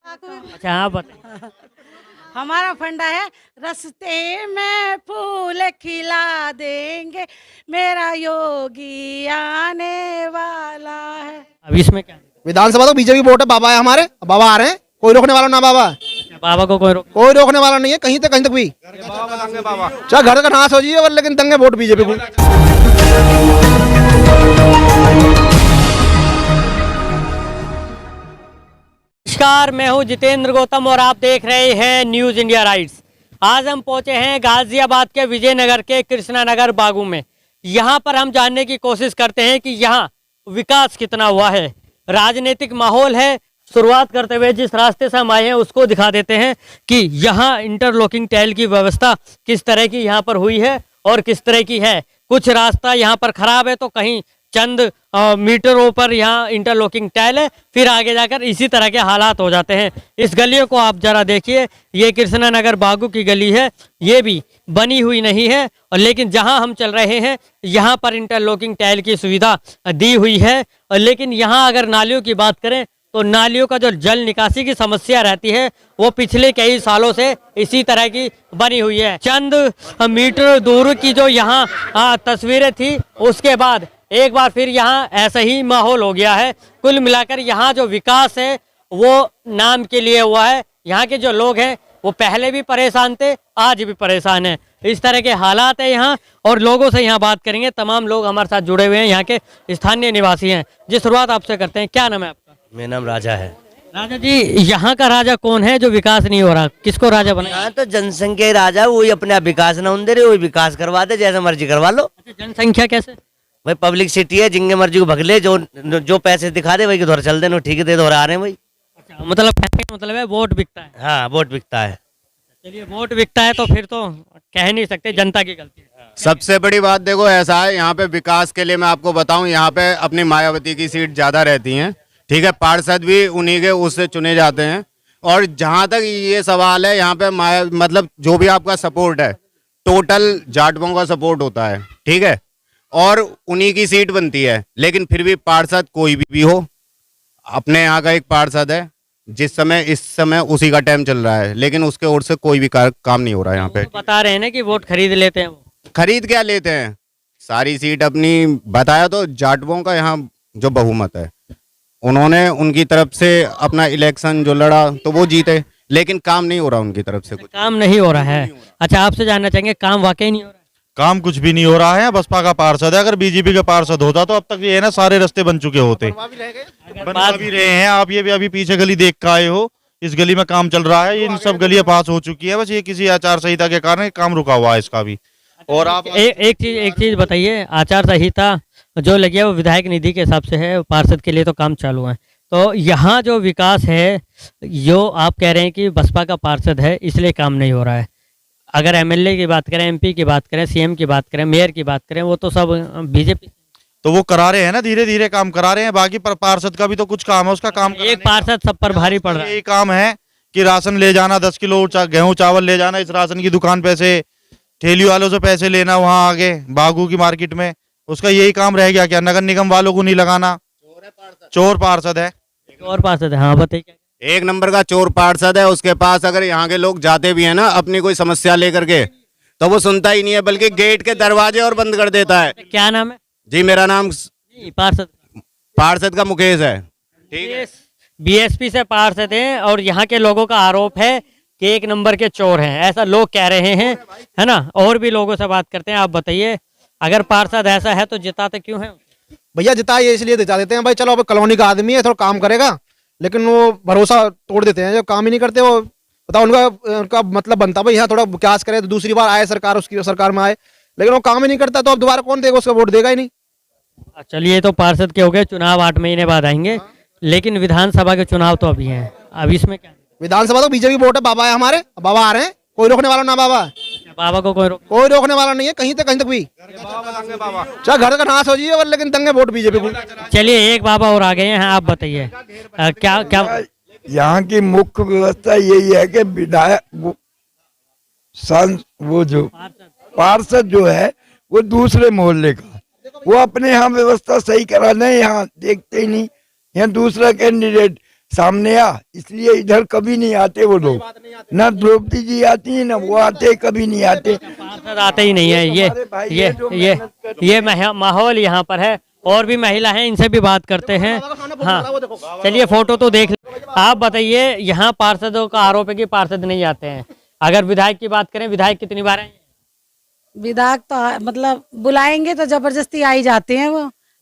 अच्छा हाँ बताइए। हमारा फंडा है, रास्ते में फूल खिला देंगे, मेरा योगी आने वाला है। अब इसमें क्या विधानसभा तो बीजेपी वोट है, बाबा है हमारे, बाबा आ रहे हैं, कोई रोकने वाला ना बाबा, बाबा को कोई रोक कोई रोकने वाला नहीं है, कहीं तक भी चाहे घर का नाश हो जाइए और लेकिन दंगे वोट बीजेपी को। नमस्कार, मैं हूं जितेंद्र गौतम और आप देख रहे हैं न्यूज़ इंडिया राइट्स। आज हम पहुंचे हैं गाजियाबाद के विजयनगर के कृष्णा नगर बागू में। यहां पर हम जानने की कोशिश करते हैं कि यहां विकास कितना हुआ है, राजनीतिक माहौल है। शुरुआत करते हुए जिस रास्ते से हम आए हैं उसको दिखा देते हैं कि यहाँ इंटरलॉकिंग टाइल की व्यवस्था किस तरह की यहाँ पर हुई है और किस तरह की है। कुछ रास्ता यहाँ पर खराब है तो कहीं चंद मीटरों पर यहाँ इंटरलॉकिंग टाइल है, फिर आगे जाकर इसी तरह के हालात हो जाते हैं। इस गलियों को आप जरा देखिए, ये कृष्णा नगर बागू की गली है, ये भी बनी हुई नहीं है, और लेकिन जहाँ हम चल रहे हैं यहाँ पर इंटरलॉकिंग टाइल की सुविधा दी हुई है। और लेकिन यहाँ अगर नालियों की बात करें तो नालियों का जो जल निकासी की समस्या रहती है वो पिछले कई सालों से इसी तरह की बनी हुई है। चंद मीटर दूर की जो यहाँ तस्वीरें थी, उसके बाद एक बार फिर यहाँ ऐसा ही माहौल हो गया है। कुल मिलाकर यहाँ जो विकास है वो नाम के लिए हुआ है। यहाँ के जो लोग हैं वो पहले भी परेशान थे, आज भी परेशान हैं। इस तरह के हालात है यहाँ, और लोगों से यहाँ बात करेंगे। तमाम लोग हमारे साथ जुड़े हुए हैं, यहाँ के स्थानीय निवासी हैं। जी शुरुआत आपसे करते हैं, क्या नाम है आपका? मेरा नाम राजा है। राजा जी, यहाँ का राजा कौन है जो विकास नहीं हो रहा? किसको राजा बनाया? यहाँ तो जनसंख्या ही राजा, वही अपने आप विकास ना दे रहे, वही विकास करवा दे, जैसे मर्जी करवा लो। अच्छा, जनसंख्या कैसे? भाई पब्लिक सिटी है, जिनके मर्जी को भगले, जो पैसे दिखा दे वही के द्वारा चल देना, ठीक है, दे दो आ रहे हैं भाई। अच्छा, मतलब कहने का मतलब है वोट बिकता है। हाँ, वोट बिकता है। चलिए, वोट बिकता है तो फिर तो कह नहीं सकते जनता की गलती है। सबसे बड़ी बात देखो ऐसा है, यहाँ पे विकास के लिए मैं आपको बताऊं, यहाँ पे अपनी मायावती की सीट ज्यादा रहती हैं, ठीक है, पार्षद भी उन्हीं के उससे चुने जाते हैं। और जहाँ तक ये सवाल है, यहाँ पे मतलब जो भी आपका सपोर्ट है, टोटल जाटवों का सपोर्ट होता है, ठीक है, और उन्हीं की सीट बनती है। लेकिन फिर भी पार्षद कोई भी हो, अपने यहाँ का एक पार्षद है, जिस समय इस समय उसी का टाइम चल रहा है, लेकिन उसके ओर से कोई भी काम नहीं हो रहा है यहाँ पे। तो बता रहे हैं ना कि वोट खरीद लेते हैं। वो खरीद क्या लेते हैं, सारी सीट अपनी, बताया तो जाटवों का यहाँ जो बहुमत है, उन्होंने उनकी तरफ से अपना इलेक्शन जो लड़ा तो वो जीते, लेकिन काम नहीं हो रहा उनकी तरफ से, कुछ काम नहीं हो रहा है। अच्छा, आपसे जानना चाहेंगे, काम वाकई नहीं हो रहा है? काम कुछ भी नहीं हो रहा है। बसपा का पार्षद है, अगर बीजेपी का पार्षद होता तो अब तक ये है ना सारे रास्ते बन चुके होते, बनवा भी रहे हैं। आप ये भी अभी पीछे गली देख के आए हो, इस गली में काम चल रहा है, इन सब गलियां पास हो चुकी है, बस ये किसी आचार संहिता के कारण काम रुका हुआ है इसका भी। और आप एक चीज बताइए, आचार संहिता जो लगी है वो विधायक निधि के हिसाब से है, पार्षद के लिए तो काम चालू है। तो यहाँ जो विकास है, जो आप कह रहे हैं कि बसपा का पार्षद है इसलिए काम नहीं हो रहा है। अगर एमएलए की बात करें, एमपी की बात करें, सीएम की बात करें, मेयर की बात करें, वो तो सब बीजेपी। तो वो करा रहे हैं ना, धीरे धीरे काम करा रहे हैं। बाकी पर पार्षद का भी तो कुछ काम है, उसका काम एक पार्षद सब पर भारी पड़ रहा है। यही काम है कि राशन ले जाना, 10 किलो गेहूं चावल ले जाना, इस राशन की दुकान पे से ठेली वालों से पैसे लेना, वहाँ आगे बागू की मार्केट में, उसका यही काम रह गया क्या? नगर निगम वालों को नहीं लगाना, चोर पार्षद है। और पार्षद है, हाँ बताइए। एक नंबर का चोर पार्षद है। उसके पास अगर यहाँ के लोग जाते भी हैं ना अपनी कोई समस्या लेकर के, तो वो सुनता ही नहीं है, बल्कि गेट के दरवाजे और बंद कर देता है। क्या नाम है जी? मेरा नाम पार्षद का मुकेश है, ठीक है। बीएसपी से पार्षद हैं, और यहाँ के लोगों का आरोप है कि एक नंबर के चोर हैं, ऐसा लोग कह रहे हैं, है ना। और भी लोगों से बात करते हैं। आप बताइए, अगर पार्षद ऐसा है तो जिताते क्यों है? भैया जिताइए इसलिए जिता देते हैं भाई, चलो अब कॉलोनी का आदमी है, थोड़ा काम करेगा, लेकिन वो भरोसा तोड़ देते हैं, जो काम ही नहीं करते वो। बताओ, उनका मतलब बनता भाई यहाँ थोड़ा विकास करे तो दूसरी बार आए सरकार, उसकी सरकार में आए, लेकिन वो काम ही नहीं करता तो अब दोबारा कौन देगा, उसका वोट देगा ही नहीं। चलिए, तो पार्षद के हो गए, चुनाव 8 महीने बाद आएंगे, लेकिन विधानसभा के चुनाव तो अभी हैं। अब इसमें क्या? विधानसभा तो बीजेपी वोट है, बाबा है हमारे, बाबा आ रहे हैं, कोई रोकने वाला ना बाबा, बाबा को कोई कोई रोकने वाला नहीं है, कहीं तक भी चाहे घर का नाश हो जाइए और लेकिन दंगे वोट बीजेपी को। चलिए, एक बाबा और आ गए हैं, आप बताइए क्या? यहाँ की मुख्य व्यवस्था यही है कि विधायक वो जो पार्षद जो है वो दूसरे मोहल्ले का, वो अपने यहाँ व्यवस्था सही कराना है, यहाँ देखते ही नहीं। यहाँ दूसरा कैंडिडेट सामने आ, इसलिए इधर कभी नहीं आते वो लोग। ना द्रौपदी जी आती है, ना वो आते, कभी नहीं आते। पार्षद आते ही नहीं है। ये माहौल यहाँ पर है। और भी महिला हैं, इनसे भी बात करते हैं। हाँ, चलिए फोटो तो देख लें। आप बताइए, यहाँ पार्षदों का आरोप है कि पार्षद नहीं आते हैं। अगर विधायक की बात करें, विधायक कितनी बार आए? विधायक तो मतलब बुलाएंगे तो जबरदस्ती आ ही जाते हैं।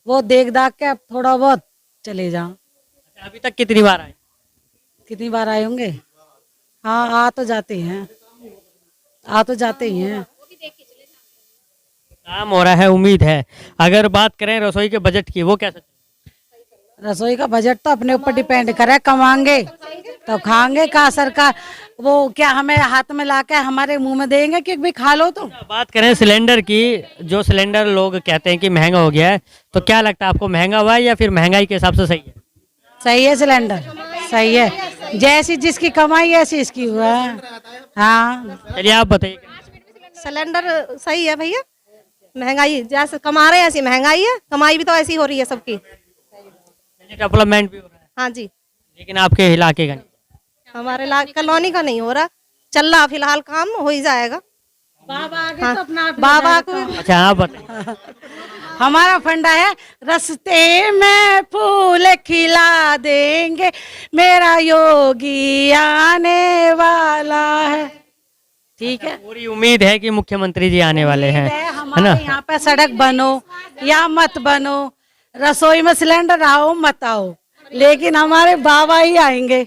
वो देख दाख के अब थोड़ा बहुत चले जाओ। अभी तक कितनी बार आए? कितनी बार आए होंगे? हाँ, आ तो जाते हैं, आ तो जाते ही हैं। काम हो रहा है, उम्मीद है। अगर बात करें रसोई के बजट की, वो कैसे? रसोई का बजट तो अपने ऊपर डिपेंड करे, कमाएंगे तो खाएंगे। का सरकार वो क्या हमें हाथ में लाके हमारे मुंह में देंगे कि भाई खा लो? तो बात करें सिलेंडर की, जो सिलेंडर लोग कहते हैं कि महंगा हो गया है, तो क्या लगता है आपको, महंगा हुआ है या फिर महंगाई के हिसाब से सही है? सही है, सिलेंडर सही है। जैसी जिसकी कमाई ऐसी इसकी हुआ है। हाँ, चलिए आप बताइए। सिलेंडर सही है भैया। महंगाई जैसे कमा रहे हैं ऐसी महंगाई है, कमाई भी तो ऐसी हो रही है सबकी। डेवलपमेंट भी हो रहा है। हाँ जी, लेकिन आपके इलाके का नहीं। हमारे कॉलोनी का नहीं हो रहा, चल रहा फिलहाल, काम हो ही जाएगा। बाबा आगे हाँ, तो अपना बाबा को अच्छा आप बताइए। हमारा फंडा है, रस्ते में फूल खिला देंगे, मेरा योगी आने वाला है। ठीक है, पूरी उम्मीद है कि मुख्यमंत्री जी आने वाले हैं, है ना? हमारे यहाँ पे सड़क बनो या मत बनो, रसोई में सिलेंडर आओ मत आओ, लेकिन हमारे बाबा ही आएंगे।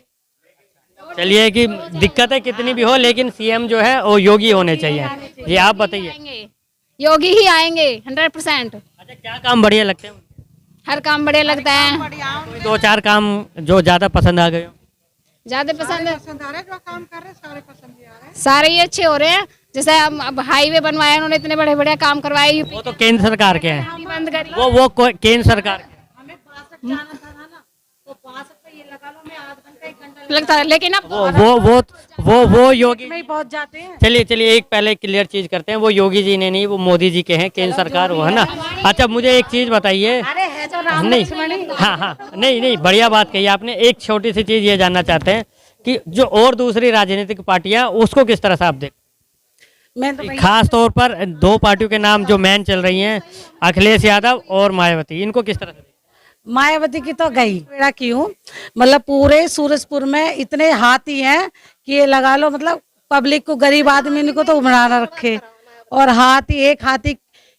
चलिए कि दिक्कतें कितनी भी हो, लेकिन सीएम जो है वो योगी होने चाहिए। ये आप बताइए। योगी ही आएंगे 100%। अच्छा, क्या काम बढ़िया लगते हैं? हर काम बढ़िया लगता है। कोई 2-4 काम जो ज्यादा पसंद आ गए हो? ज्यादा पसंद है, सारे ही अच्छे हो रहे हैं। जैसे अब हाईवे बनवाए उन्होंने, इतने बड़े बड़े काम करवाए। वो तो केंद्र सरकार के हैं। बंद करी। वो केंद्र सरकार के। लगता है, लेकिन अब वो योगी में ही पहुंच जाते हैं। चलिए एक पहले क्लियर चीज करते हैं। वो योगी जी ने नहीं, वो मोदी जी के हैं, केंद्र सरकार वो है ना। अच्छा, मुझे एक चीज बताइए। अरे है जो राम नहीं, लक्ष्मण। हाँ, नहीं, बढ़िया बात कही आपने। एक छोटी सी चीज ये जानना चाहते हैं कि जो और दूसरी राजनीतिक पार्टियां, उसको किस तरह से आप देख? मैं तो खास तौर पर 2 पार्टियों के नाम जो मैन चल रही हैं, अखिलेश यादव और मायावती, इनको किस तरह से? मायावती की तो गई बेड़ा क्यों, मतलब पूरे सूरजपुर में इतने हाथी हैं कि ये लगा लो, मतलब पब्लिक को, गरीब आदमी को तो उमड़ा ना रखे। और हाथी, एक हाथी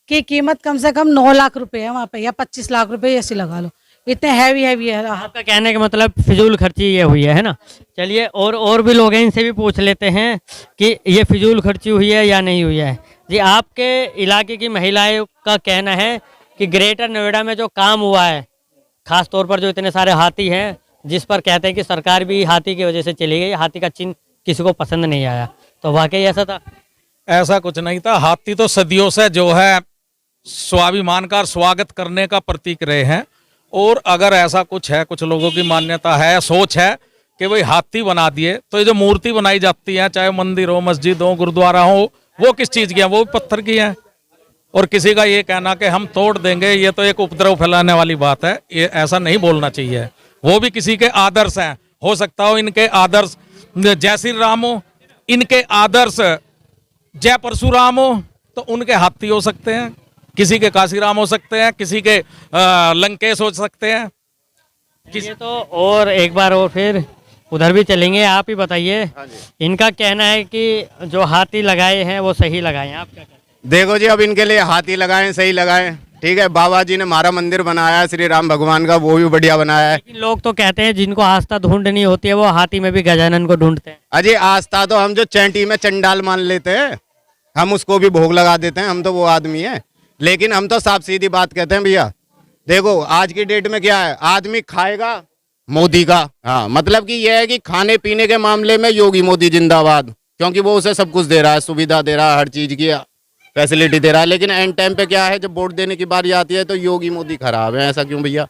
की कीमत कम से कम 9 लाख रुपए है वहाँ पे, या 25 लाख रुपए ऐसे लगा लो। इतने हैवी है। आपका कहने का मतलब फिजूल खर्ची ये हुई है ना? चलिए और भी लोग हैं, इनसे भी पूछ लेते हैं कि ये फिजूल खर्ची हुई है या नहीं हुई है। जी, आपके इलाके की महिलाएं का कहना है कि ग्रेटर नोएडा में जो काम हुआ है, खास तौर पर जो इतने सारे हाथी हैं, जिस पर कहते हैं कि सरकार भी हाथी की वजह से चली गई, हाथी का चिन्ह किसी को पसंद नहीं आया, तो वाकई ऐसा था? ऐसा कुछ नहीं था। हाथी तो सदियों से जो है स्वाभिमान का स्वागत करने का प्रतीक रहे हैं। और अगर ऐसा कुछ है, कुछ लोगों की मान्यता है, सोच है कि भाई हाथी बना दिए, तो ये जो मूर्ति बनाई जाती है, चाहे मंदिर हो, मस्जिद हो, गुरुद्वारा हो, वो किस चीज की है? वो पत्थर की है। और किसी का ये कहना कि हम तोड़ देंगे, ये तो एक उपद्रव फैलाने वाली बात है। ये ऐसा नहीं बोलना चाहिए। वो भी किसी के आदर्श हैं। हो सकता हो इनके आदर्श जय श्री राम हो, इनके आदर्श जय परशुराम हो, तो उनके हाथी हो सकते हैं। किसी के काशीराम हो सकते हैं, किसी के लंकेश हो सकते हैं। ये तो और एक बार और फिर उधर भी चलेंगे। आप ही बताइए, इनका कहना है कि जो हाथी लगाए हैं वो सही लगाए हैं, आप क्या कहते हैं? देखो जी, अब इनके लिए हाथी लगाएं, सही लगाएं, ठीक है। बाबा जी ने हमारा मंदिर बनाया है श्री राम भगवान का, वो भी बढ़िया बनाया है। लेकिन लोग तो कहते हैं जिनको आस्था ढूंढनी होती है वो हाथी में भी गजानन को ढूंढते हैं। अजय, आस्था तो हम जो चैंटी में चंडाल मान लेते हैं, हम उसको भी भोग लगा देते हैं, हम तो वो आदमी है। लेकिन हम तो साफ सीधी बात कहते हैं भैया। देखो आज की डेट में क्या है, आदमी खाएगा मोदी का, हाँ, मतलब कि यह है कि खाने पीने के मामले में योगी मोदी जिंदाबाद, क्योंकि वो उसे सब कुछ दे रहा है, सुविधा दे रहा है, हर चीज की फैसिलिटी दे रहा है। लेकिन एंड टाइम पे क्या है, जब वोट देने की बारी आती है तो योगी मोदी खराब है। ऐसा क्यों भैया?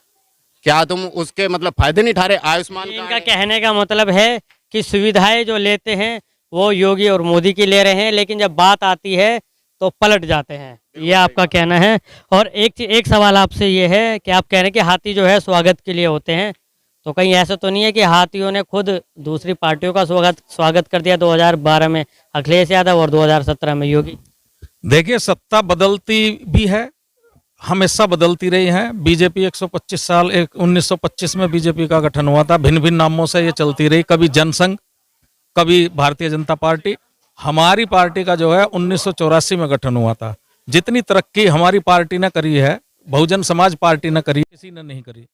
क्या तुम उसके मतलब फायदे नहीं उठा रहे? आयुष्मान इनका कहने का मतलब है कि सुविधाएं जो लेते हैं वो योगी और मोदी की ले रहे हैं, लेकिन जब बात आती है तो पलट जाते हैं, ये आपका कहना है। और एक सवाल आपसे ये है कि आप कह रहे हैं कि हाथी जो है स्वागत के लिए होते हैं, तो कहीं ऐसा तो नहीं है कि हाथियों ने खुद दूसरी पार्टियों का स्वागत कर दिया 2012 में अखिलेश यादव और 2017 में योगी? देखिए, सत्ता बदलती भी है, हमेशा बदलती रही है। बीजेपी 125 साल 1925 में बीजेपी का गठन हुआ था, भिन्न भिन्न नामों से ये चलती रही, कभी जनसंघ, कभी भारतीय जनता पार्टी। हमारी पार्टी का जो है 1984 में गठन हुआ था। जितनी तरक्की हमारी पार्टी ने करी है, बहुजन समाज पार्टी ने करी, किसी ने नहीं करी।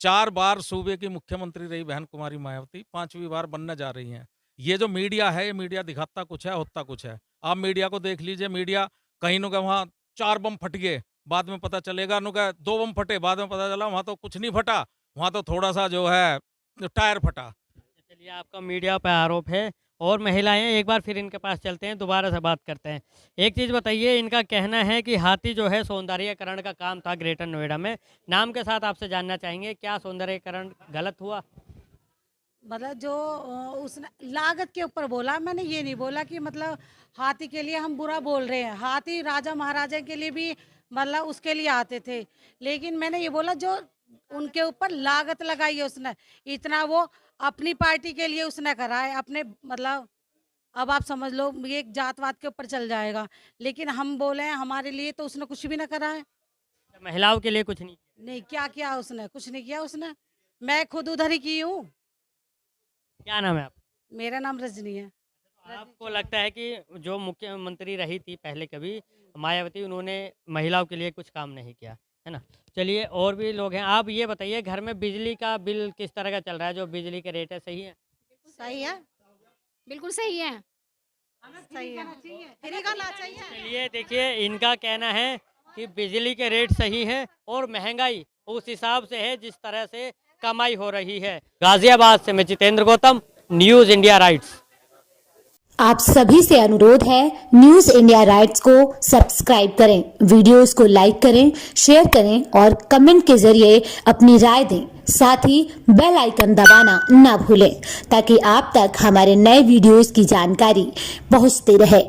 4 बार सूबे की मुख्यमंत्री रही बहन कुमारी मायावती, 5वीं बार बनने जा रही हैं। ये जो मीडिया है, ये मीडिया दिखाता कुछ है, होता कुछ है। आप मीडिया को देख लीजिए, मीडिया कहीं न कहीं वहाँ 4 बम फट गए, बाद में पता चलेगा, 2 बम फटे, बाद में पता चला वहाँ तो कुछ नहीं फटा, वहाँ तो थोड़ा सा जो है टायर फटा। चलिए, आपका मीडिया पर आरोप है। और महिलाएं, एक बार फिर इनके पास चलते हैं, दोबारा से बात करते हैं। एक चीज़ बताइए, इनका कहना है कि हाथी जो है सौंदर्यीकरण का काम था ग्रेटर नोएडा में। नाम के साथ आपसे जानना चाहेंगे, क्या सौंदर्यीकरण गलत हुआ? मतलब जो उसने लागत के ऊपर बोला, मैंने ये नहीं बोला कि मतलब हाथी के लिए हम बुरा बोल रहे हैं। हाथी राजा महाराजा के लिए भी मतलब उसके लिए आते थे, लेकिन मैंने ये बोला जो उनके ऊपर लागत लगाई है उसने, इतना वो अपनी पार्टी के लिए उसने करा है, अपने मतलब अब आप समझ लो ये एक जातवाद के ऊपर चल जाएगा, लेकिन हम बोले हैं हमारे लिए तो उसने कुछ भी ना करा है। महिलाओं के लिए कुछ नहीं? नहीं, क्या किया उसने? कुछ नहीं किया उसने। मैं खुद उधर ही की हूँ। क्या नाम है आप? मेरा नाम रजनी है। आपको लगता है कि जो मुख्यमंत्री रही थी पहले कभी मायावती, उन्होंने महिलाओं के लिए कुछ काम नहीं किया, है ना? चलिए, और भी लोग हैं। आप ये बताइए, घर में बिजली का बिल किस तरह का चल रहा है? जो बिजली के रेट है, सही है? सही है, बिल्कुल सही है। सही है, फ्री करना चाहिए। चलिए, देखिए, इनका कहना है कि बिजली के रेट सही है और महंगाई उस हिसाब से है जिस तरह से कमाई हो रही है। गाजियाबाद से मैं Jitendra Gautam, news India rights. आप सभी से अनुरोध है, न्यूज इंडिया राइट्स को सब्सक्राइब करें, वीडियोस को लाइक करें, शेयर करें और कमेंट के जरिए अपनी राय दें। साथ ही बेल आइकन दबाना ना भूलें, ताकि आप तक हमारे नए वीडियोस की जानकारी पहुंचती रहे।